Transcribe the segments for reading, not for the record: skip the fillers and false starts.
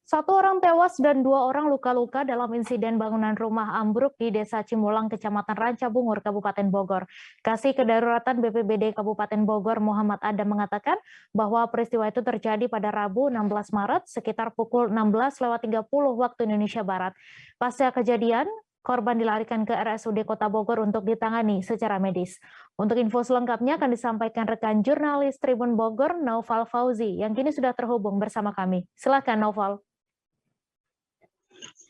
Satu orang tewas dan dua orang luka-luka dalam insiden bangunan rumah ambruk di Desa Cimulang, Kecamatan Rancabungur, Kabupaten Bogor. Kasih Kedaruratan BPBD Kabupaten Bogor, Muhammad Adam mengatakan bahwa peristiwa itu terjadi pada Rabu 16 Maret sekitar pukul 16.30 waktu Indonesia Barat. Pasca kejadian, korban dilarikan ke RSUD Kota Bogor untuk ditangani secara medis. Untuk info selengkapnya akan disampaikan rekan jurnalis Tribun Bogor, Naufal Fauzi, yang kini sudah terhubung bersama kami. Silakan, Naufal.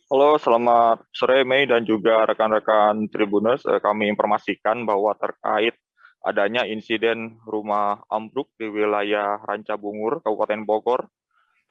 Halo, selamat sore Mei dan juga rekan-rekan Tribuners. Kami informasikan bahwa terkait adanya insiden rumah ambruk di wilayah Rancabungur, Kabupaten Bogor.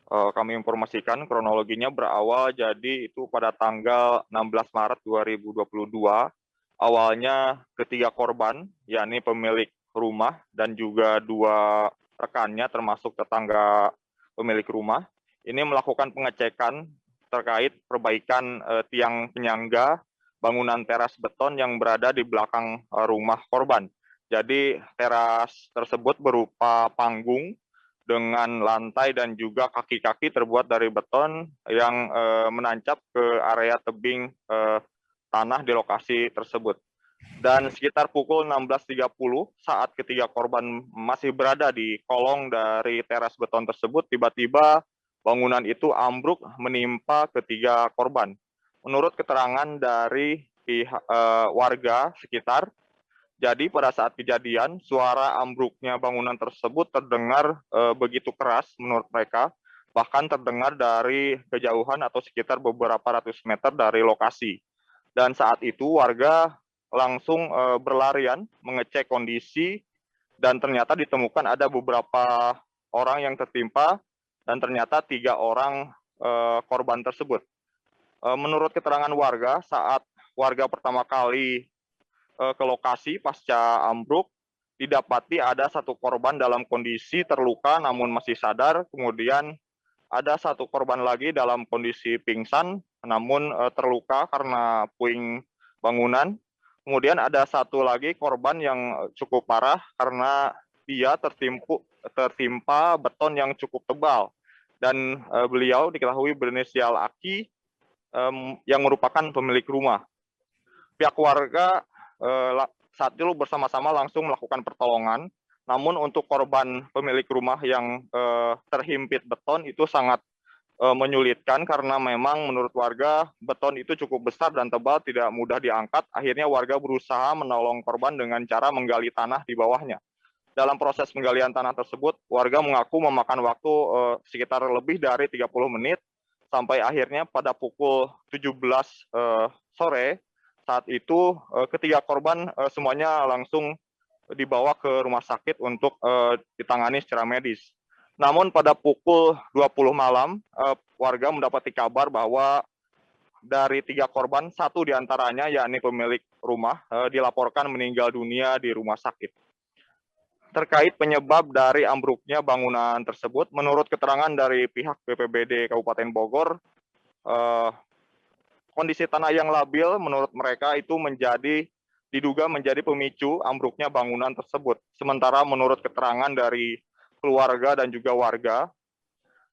Kami informasikan kronologinya berawal jadi itu pada tanggal 16 Maret 2022. Awalnya ketiga korban, yakni pemilik rumah dan juga dua rekannya termasuk tetangga pemilik rumah, ini melakukan pengecekan terkait perbaikan tiang penyangga bangunan teras beton yang berada di belakang rumah korban. Jadi teras tersebut berupa panggung dengan lantai dan juga kaki-kaki terbuat dari beton yang menancap ke area tebing tanah di lokasi tersebut. Dan sekitar pukul 16.30 saat ketiga korban masih berada di kolong dari teras beton tersebut, tiba-tiba bangunan itu ambruk menimpa ketiga korban. Menurut keterangan dari pihak warga sekitar, jadi pada saat kejadian suara ambruknya bangunan tersebut terdengar begitu keras menurut mereka, bahkan terdengar dari kejauhan atau sekitar beberapa ratus meter dari lokasi. Dan saat itu warga langsung berlarian mengecek kondisi dan ternyata ditemukan ada beberapa orang yang tertimpa dan ternyata 3 orang korban tersebut. Menurut keterangan warga, saat warga pertama kali ke lokasi pasca ambruk, didapati ada satu korban dalam kondisi terluka namun masih sadar, kemudian ada satu korban lagi dalam kondisi pingsan namun terluka karena puing bangunan. Kemudian ada satu lagi korban yang cukup parah karena dia tertimpa beton yang cukup tebal. Dan beliau diketahui berinisial Aki yang merupakan pemilik rumah. Pihak warga saat itu bersama-sama langsung melakukan pertolongan. Namun untuk korban pemilik rumah yang terhimpit beton itu sangat menyulitkan karena memang menurut warga beton itu cukup besar dan tebal, tidak mudah diangkat. Akhirnya warga berusaha menolong korban dengan cara menggali tanah di bawahnya. Dalam proses penggalian tanah tersebut, warga mengaku memakan waktu sekitar lebih dari 30 menit sampai akhirnya pada pukul 17 sore, saat itu ketiga korban semuanya langsung dibawa ke rumah sakit untuk ditangani secara medis. Namun pada pukul 20 malam, warga mendapati kabar bahwa dari 3 korban, satu diantaranya yakni pemilik rumah dilaporkan meninggal dunia di rumah sakit. Terkait penyebab dari ambruknya bangunan tersebut, menurut keterangan dari pihak BPBD Kabupaten Bogor, kondisi tanah yang labil menurut mereka itu diduga menjadi pemicu ambruknya bangunan tersebut. Sementara menurut keterangan dari keluarga dan juga warga,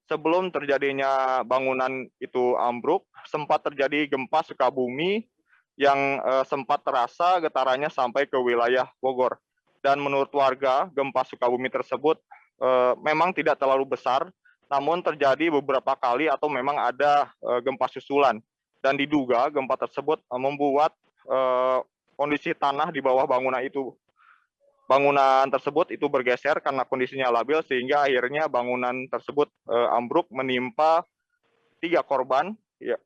sebelum terjadinya bangunan itu ambruk, sempat terjadi gempa Sukabumi yang sempat terasa getarannya sampai ke wilayah Bogor. Dan menurut warga, gempa Sukabumi tersebut memang tidak terlalu besar, namun terjadi beberapa kali atau memang ada gempa susulan. Dan diduga gempa tersebut membuat kondisi tanah di bawah bangunan tersebut itu bergeser karena kondisinya labil sehingga akhirnya bangunan tersebut ambruk menimpa 3 korban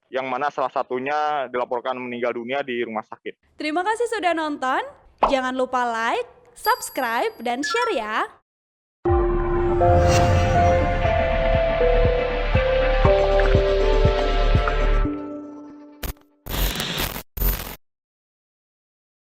yang mana salah satunya dilaporkan meninggal dunia di rumah sakit. Terima kasih sudah nonton. Jangan lupa like, subscribe, dan share ya.